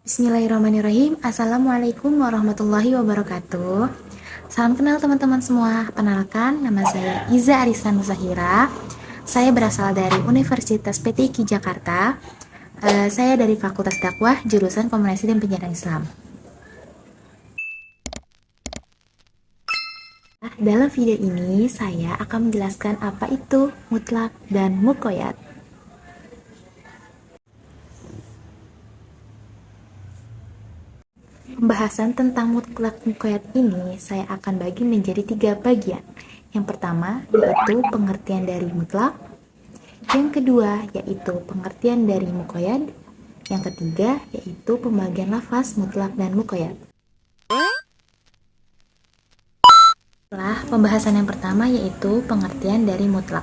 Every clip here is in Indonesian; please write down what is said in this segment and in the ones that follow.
Bismillahirrahmanirrahim. Assalamualaikum warahmatullahi wabarakatuh. Salam kenal teman-teman semua. Penalkan, nama saya Iza Arisan Musahira. Saya berasal dari Universitas PTIQ Jakarta. Saya dari Fakultas Dakwah, jurusan Komunikasi dan Penyiaran Islam. Dalam video ini, saya akan menjelaskan apa itu mutlak dan muqayyad. Pembahasan tentang mutlak muqayyad ini saya akan bagi menjadi 3 bagian. Yang pertama yaitu pengertian dari mutlak, yang kedua yaitu pengertian dari muqayyad, yang ketiga yaitu pembagian lafaz mutlak dan muqayyad. Setelah pembahasan yang pertama yaitu pengertian dari mutlak.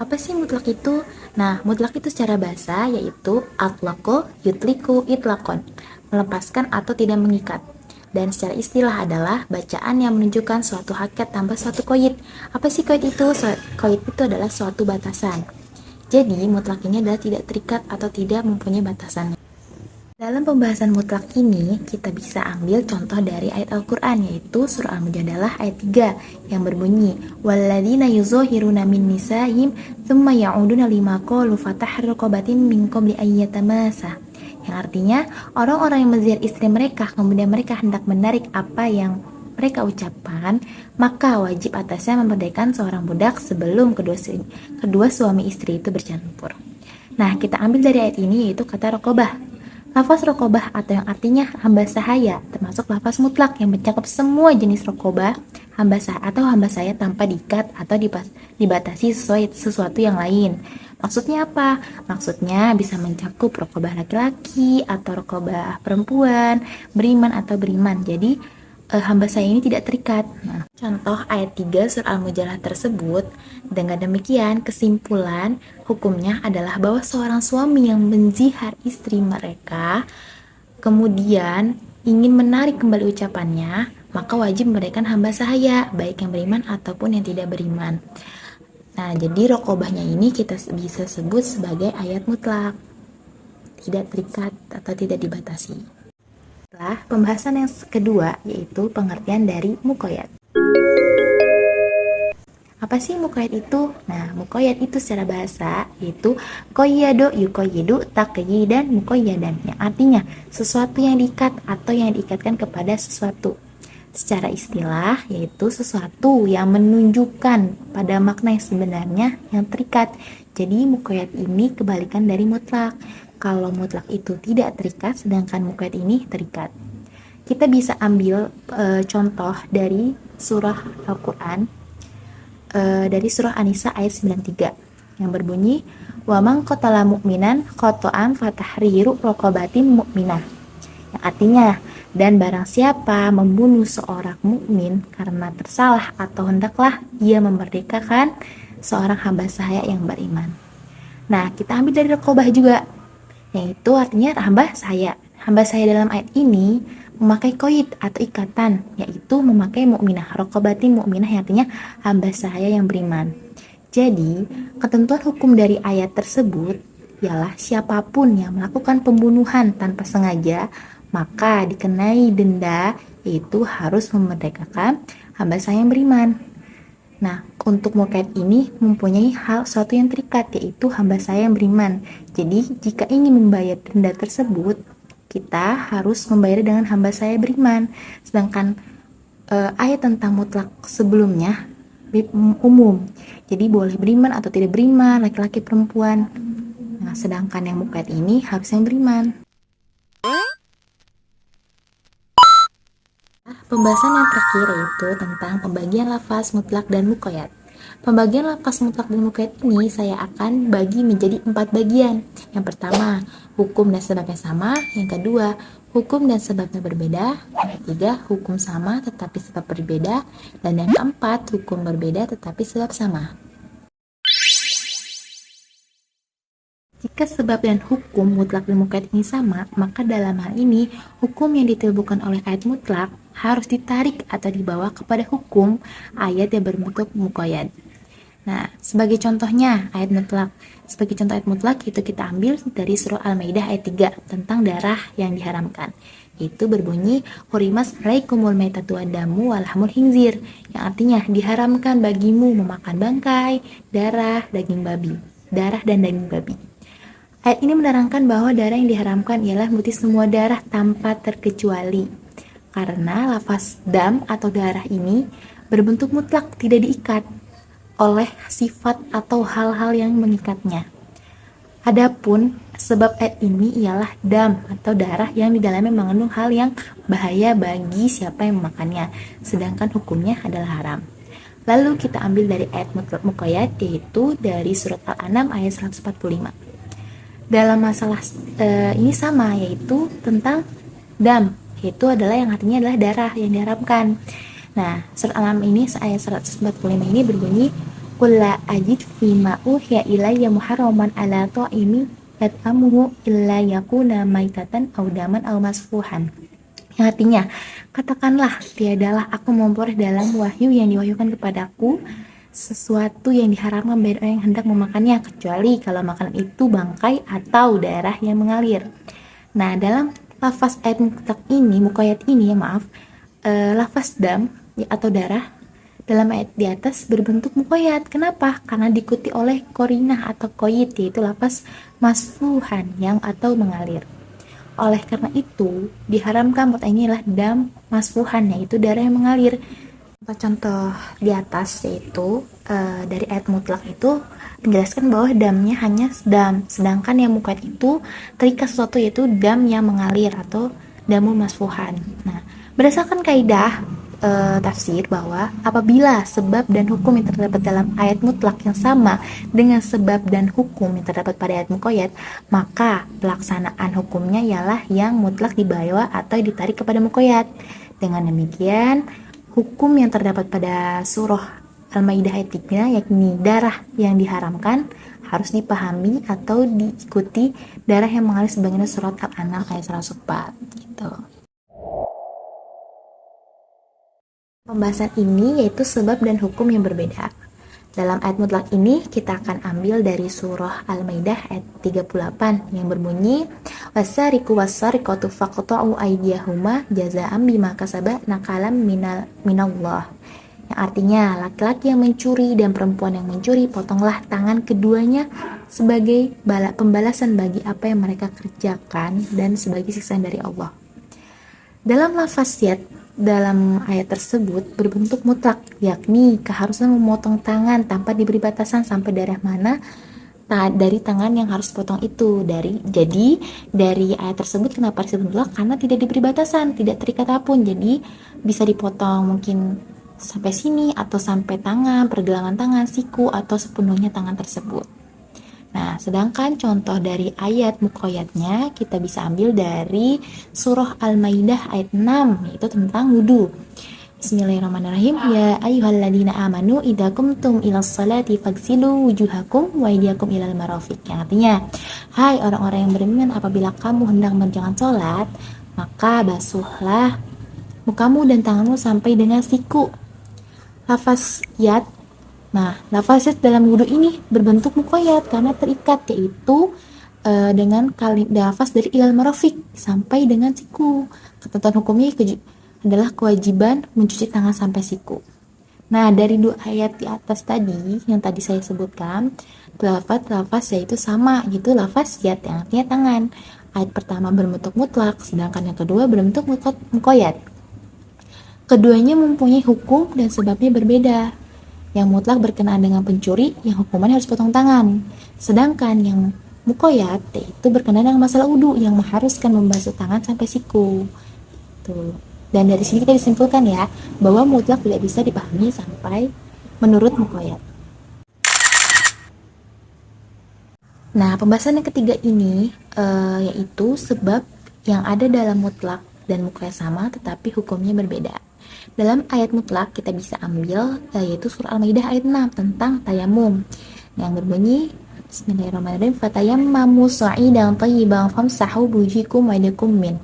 Apa sih mutlak itu? Nah, mutlak itu secara bahasa yaitu atlaqo yutliku itlaqon, melepaskan atau tidak mengikat. Dan secara istilah adalah bacaan yang menunjukkan suatu hakikat tanpa suatu qaid. Apa sih qaid itu? Qaid itu adalah suatu batasan. Jadi, mutlak ini adalah tidak terikat atau tidak mempunyai batasan. Dalam pembahasan mutlak ini, kita bisa ambil contoh dari ayat Al-Quran, yaitu surah Al-Mujadalah ayat 3 yang berbunyi وَالَّذِينَ يُظَاهِرُونَ مِن نِّسَائِهِمْ ثُمَّ يَعُودُونَ لِمَا قَالُوا فَتَحْرِيرُ رَقَبَةٍ مِّن قَبْلِ أَن يَتَمَاسَّا, yang artinya orang-orang yang menzihar istri mereka kemudian mereka hendak menarik apa yang mereka ucapkan, maka wajib atasnya memerdekakan seorang budak sebelum kedua suami istri itu bercampur. Nah, kita ambil dari ayat ini yaitu kata raqabah. Lafaz raqabah atau yang artinya hamba sahaya termasuk lafaz mutlak yang mencakup semua jenis raqabah, hamba saya tanpa diikat atau dibatasi sesuatu yang lain. Maksudnya apa? Maksudnya bisa mencakup raqabah laki-laki atau raqabah perempuan, beriman atau beriman. Jadi hamba saya ini tidak terikat. Nah, contoh ayat 3 surah Al-Mujadalah tersebut, dengan demikian kesimpulan hukumnya adalah bahwa seorang suami yang menzihar istri mereka kemudian ingin menarik kembali ucapannya, maka wajib memberikan hamba sahaya, baik yang beriman ataupun yang tidak beriman. Nah, jadi raqabahnya ini kita bisa sebut sebagai ayat mutlak, tidak terikat atau tidak dibatasi. Setelah pembahasan yang kedua yaitu pengertian dari muqayyad. Apa sih muqayyad itu? Nah, muqayyad itu secara bahasa yaitu qayyado yuqayyidu taqyidan muqayyadan, yang artinya sesuatu yang diikat atau yang diikatkan kepada sesuatu. Secara istilah yaitu sesuatu yang menunjukkan pada makna yang sebenarnya yang terikat. Jadi muqayyad ini kebalikan dari mutlak. Kalau mutlak itu tidak terikat, sedangkan muqayyad ini terikat. Kita bisa ambil contoh dari surah Al-Quran, dari surah An-Nisa ayat 93 yang berbunyi wa man qatala mu'minan qata'an fatahriru raqabatin mu'minah, yang artinya dan barang siapa membunuh seorang mukmin karena tersalah atau hendaklah ia memerdekakan seorang hamba sahaya yang beriman. Nah, kita ambil dari raqabah juga, yaitu artinya hamba sahaya. Hamba sahaya dalam ayat ini memakai qaid atau ikatan, yaitu memakai mukminah, raqabatin mukminah, yang artinya hamba sahaya yang beriman. Jadi, ketentuan hukum dari ayat tersebut ialah siapapun yang melakukan pembunuhan tanpa sengaja, maka dikenai denda, yaitu harus memerdekakan hamba sahaya yang beriman. Nah, untuk muqayyad ini mempunyai suatu yang terikat, yaitu hamba saya yang beriman. Jadi, jika ingin membayar denda tersebut, kita harus membayar dengan hamba saya beriman. Sedangkan ayat tentang mutlak sebelumnya umum. Jadi, boleh beriman atau tidak beriman, laki-laki perempuan. Nah, sedangkan yang muqayyad ini harus yang beriman. Pembahasan yang terakhir yaitu tentang pembagian lafaz mutlak dan muqayyad. Pembagian lafaz mutlak dan muqayyad ini saya akan bagi menjadi 4 bagian. Yang pertama, hukum dan sebabnya sama. Yang kedua, hukum dan sebabnya berbeda. Yang ketiga, hukum sama tetapi sebab berbeda. Dan yang keempat, hukum berbeda tetapi sebab sama. Jika sebab dan hukum mutlak dan muqayyad ini sama, maka dalam hal ini hukum yang ditimbulkan oleh ayat mutlak harus ditarik atau dibawa kepada hukum ayat yang berbentuk muqayyad. Nah, sebagai contohnya ayat mutlak. Sebagai contoh ayat mutlak itu kita ambil dari surah Al-Maidah ayat 3 tentang darah yang diharamkan. Itu berbunyi hurimas alaikumul maitatu wadamu walhamul khinzir, yang artinya diharamkan bagimu memakan bangkai, darah, daging babi. Darah dan daging babi. Ayat ini menerangkan bahwa darah yang diharamkan ialah meliputi semua darah tanpa terkecuali. Karena lafaz dam atau darah ini berbentuk mutlak, tidak diikat oleh sifat atau hal-hal yang mengikatnya. Adapun sebab ayat ini ialah dam atau darah yang di dalamnya mengandung hal yang bahaya bagi siapa yang memakannya, sedangkan hukumnya adalah haram. Lalu kita ambil dari ayat muqayyad, yaitu dari surat Al-An'am ayat 145. Dalam masalah ini sama, yaitu tentang dam, yaitu adalah yang artinya adalah darah yang diharamkan. Nah, surat Al-An'am ini ayat 145 ini berbunyi qul la ajid fima uhiya ilayya muharraman ala ta'imi yat'amuhu illa yakuna maitatan aw daman aw masfuhan. Yang artinya, katakanlah tiadalah aku memperoleh dalam wahyu yang diwahyukan kepadaku sesuatu yang diharamkan bagi orang yang hendak memakannya, kecuali kalau makanan itu bangkai atau darah yang mengalir. Nah, dalam lafaz ayat muqayyad ini lafaz dam atau darah dalam ayat di atas berbentuk muqayyad. Kenapa? Karena diikuti oleh korinah atau koyit, yaitu lafaz masfuhan yang atau mengalir. Oleh karena itu diharamkan ini adalah dam masfuhan, yaitu darah yang mengalir. Contoh di atas yaitu dari ayat mutlak itu menjelaskan bahwa damnya hanya dam, sedangkan yang muqayyad itu terikat sesuatu, yaitu dam yang mengalir atau damu masfuhan. Nah, berdasarkan kaidah tafsir bahwa apabila sebab dan hukum yang terdapat dalam ayat mutlak yang sama dengan sebab dan hukum yang terdapat pada ayat muqayyad, maka pelaksanaan hukumnya ialah yang mutlak dibawa atau ditarik kepada muqayyad. Dengan demikian, hukum yang terdapat pada surah Al-Maidah ayat 3, yakni darah yang diharamkan, harus dipahami atau diikuti darah yang mengalir sebagaimana surat Al-An'am ayat 104 gitu. Pembahasan ini yaitu sebab dan hukum yang berbeda. Dalam ayat mutlak ini kita akan ambil dari surah Al-Maidah ayat 38 yang berbunyi wasariqu wasariqatu faqta'u aydiyahuma jazaa'an bima kasaba nakalam minallah. Yang artinya laki-laki yang mencuri dan perempuan yang mencuri, potonglah tangan keduanya sebagai pembalasan bagi apa yang mereka kerjakan dan sebagai siksaan dari Allah. Dalam lafaz yad dalam ayat tersebut berbentuk mutlak, yakni keharusan memotong tangan tanpa diberi batasan sampai daerah mana dari tangan yang harus potong itu. Jadi dari ayat tersebut kenapa disebut mutlak? Karena tidak diberi batasan, tidak terikat apapun. Jadi bisa dipotong mungkin sampai sini atau sampai tangan, pergelangan tangan, siku atau sepenuhnya tangan tersebut. Nah, sedangkan contoh dari ayat muqayyadnya kita bisa ambil dari surah Al-Maidah ayat 6, yaitu tentang wudu. Bismillahirrahmanirrahim. Ya ayyuhalladzina amanu idza qumtum ilas salati faghsilu wujuhakum wa aydiyakum ilal marafiq. Yang artinya, hai orang-orang yang beriman, apabila kamu hendak mengerjakan salat, maka basuhlah mukamu dan tanganmu sampai dengan siku. Lafaz yad. Nah, lafaz dalam wudu ini berbentuk muqayyad karena terikat, yaitu dengan lafaz dari ilal marafiq sampai dengan siku. Ketentuan hukumnya adalah kewajiban mencuci tangan sampai siku. Nah, dari dua ayat di atas tadi yang tadi saya sebutkan, lafaz yaitu sama, yaitu lafaz yad yang artinya tangan. Ayat pertama berbentuk mutlak, sedangkan yang kedua berbentuk muqayyad. Keduanya mempunyai hukum dan sebabnya berbeda. Yang mutlak berkenaan dengan pencuri, yang hukumannya harus potong tangan. Sedangkan yang muqayyad itu berkenaan dengan masalah wudu, yang mengharuskan membasuh tangan sampai siku. Tuh. Dan dari sini kita disimpulkan ya, bahwa mutlak tidak bisa dipahami sampai menurut muqayyad. Nah, pembahasan yang ketiga ini yaitu sebab yang ada dalam mutlak dan muqayyad sama tetapi hukumnya berbeda. Dalam ayat mutlak kita bisa ambil yaitu surah Al-Maidah ayat 6 tentang tayamum yang berbunyi Bismillahirrahmanirrahim fatayammamu sa'idan thayyiban famsahu wujuhakum wa aydiyakum min.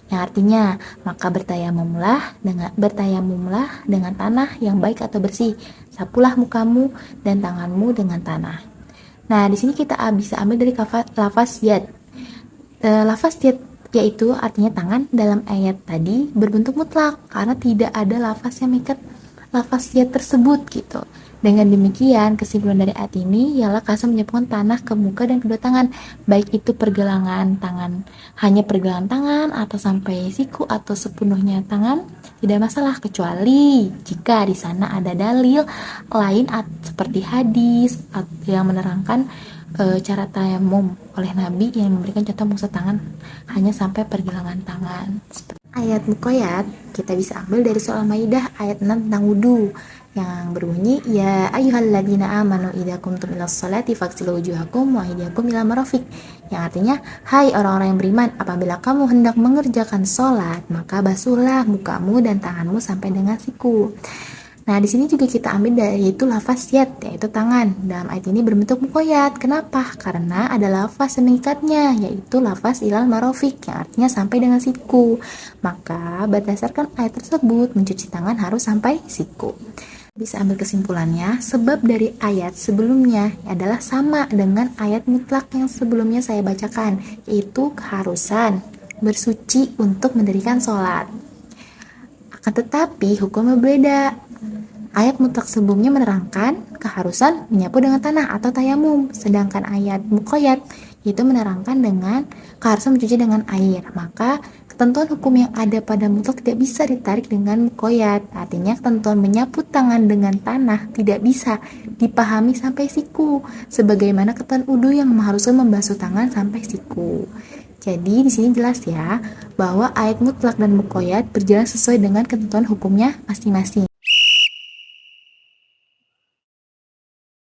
yang artinya maka bertayamumlah dengan tanah yang baik atau bersih, sapulah mukamu dan tanganmu dengan tanah. Nah, di sini kita bisa ambil dari lafaz yad. Lafaz yad yaitu artinya tangan dalam ayat tadi berbentuk mutlak karena tidak ada lafaz yang mengikat lafaz yad tersebut gitu. Dengan demikian, kesimpulan dari ayat ini ialah kasar menyapukan tanah ke muka dan kedua tangan, baik itu pergelangan tangan, hanya pergelangan tangan atau sampai siku atau sepenuhnya tangan, tidak masalah kecuali jika di sana ada dalil lain seperti hadis yang menerangkan cara tayamum oleh Nabi yang memberikan contoh mengusap tangan hanya sampai pergelangan tangan. Ayat muqayyad kita bisa ambil dari surah Al-Maidah ayat 6 tentang wudu yang berbunyi ya ayyuhalladzina amanu idza qumtum ilas sholati faghsilu wujuhakum wa aydiyakum ila marafiq, yang artinya hai orang-orang yang beriman, apabila kamu hendak mengerjakan sholat maka basuhlah mukamu dan tanganmu sampai dengan siku. Nah, di sini juga kita ambil dari itu lafaz yad, yaitu tangan. Dalam ayat ini berbentuk muqayyad. Kenapa? Karena ada lafaz yang mengikatnya, yaitu lafaz ilal marafiq, yang artinya sampai dengan siku. Maka berdasarkan ayat tersebut, mencuci tangan harus sampai siku. Bisa ambil kesimpulannya, sebab dari ayat sebelumnya adalah sama dengan ayat mutlak yang sebelumnya saya bacakan, yaitu keharusan bersuci untuk mendirikan sholat. Akan tetapi hukumnya berbeda. Ayat mutlak sebelumnya menerangkan keharusan menyapu dengan tanah atau tayamum, sedangkan ayat muqayyad itu menerangkan dengan keharusan mencuci dengan air. Maka ketentuan hukum yang ada pada mutlak tidak bisa ditarik dengan muqayyad. Artinya ketentuan menyapu tangan dengan tanah tidak bisa dipahami sampai siku, sebagaimana ketentuan wudu yang mengharuskan membasuh tangan sampai siku. Jadi di sini jelas ya bahwa ayat mutlak dan muqayyad berjalan sesuai dengan ketentuan hukumnya masing-masing.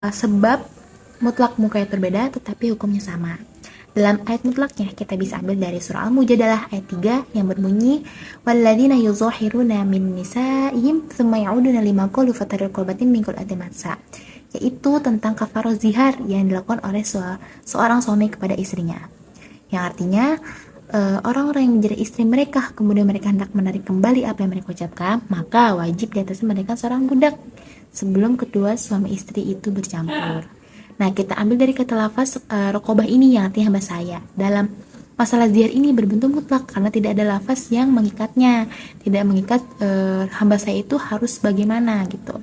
Sebab mutlak muqayyad berbeda tetapi hukumnya sama. Dalam ayat mutlaknya kita bisa ambil dari surah Al-Mujadalah ayat 3 yang berbunyi walladzina yuzahiruna min nisaihim tsumma ya'uduna lima qalu fatarqabatin min qulati matsa, yaitu tentang kafarah zihar yang dilakukan oleh seorang suami kepada istrinya. Yang artinya orang-orang yang menjadi istri mereka kemudian mereka hendak menarik kembali apa yang mereka ucapkan, maka wajib di atasnya mendapatkan seorang budak sebelum kedua suami istri itu bercampur. Nah, kita ambil dari kata lafaz raqabah ini yang artinya hamba saya. Dalam masalah zihar ini berbentuk mutlak karena tidak ada lafaz yang mengikatnya, tidak mengikat hamba saya itu harus bagaimana gitu.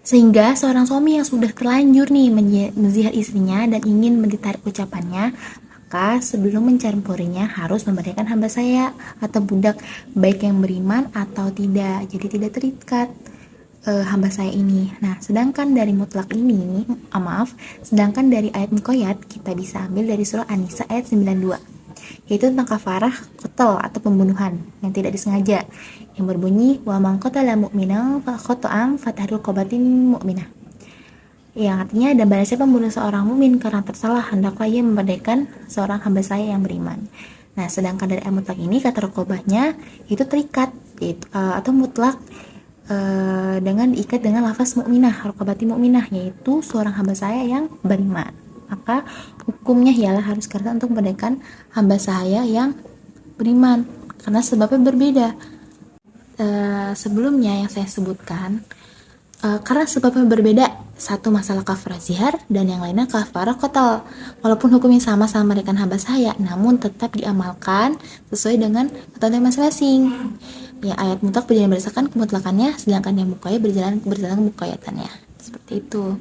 Sehingga seorang suami yang sudah terlanjur nih menzihar istrinya dan ingin ditarik ucapannya, maka sebelum mencampurinya harus memberikan hamba saya atau budak, baik yang beriman atau tidak, jadi tidak terikat hamba saya ini. Nah, sedangkan dari mutlak ini, sedangkan dari ayat muqayyad kita bisa ambil dari surah An-Nisa ayat 92, yaitu tentang kafarah qatl atau pembunuhan yang tidak disengaja, yang berbunyi wa man qatala mu'minan fa khata'an fatahriru raqabatin mu'minah, yang artinya dan barang siapa membunuh seorang mukmin karena tersalah hendaklah ia memerdekakan seorang hamba saya yang beriman. Nah, sedangkan dari ayat mutlak ini kata raqabahnya itu terikat yaitu, atau mutlak dengan diikat dengan lafaz mukminah, raqabati mukminah, yaitu seorang hamba saya yang beriman. Maka hukumnya ialah harus kerja untuk memerdekakan hamba saya yang beriman karena sebabnya berbeda. Sebelumnya yang saya sebutkan karena sebabnya berbeda, satu masalah kafarah zihar dan yang lainnya kafarah qatl. Walaupun hukumnya sama-sama memberikan hamba saya, namun tetap diamalkan sesuai dengan ketentuan masing-masing. Ya, ayat mutlak berjalan berdasarkan kemutlakannya, sedangkan yang muqayyad berjalan muqayyadannya. Seperti itu.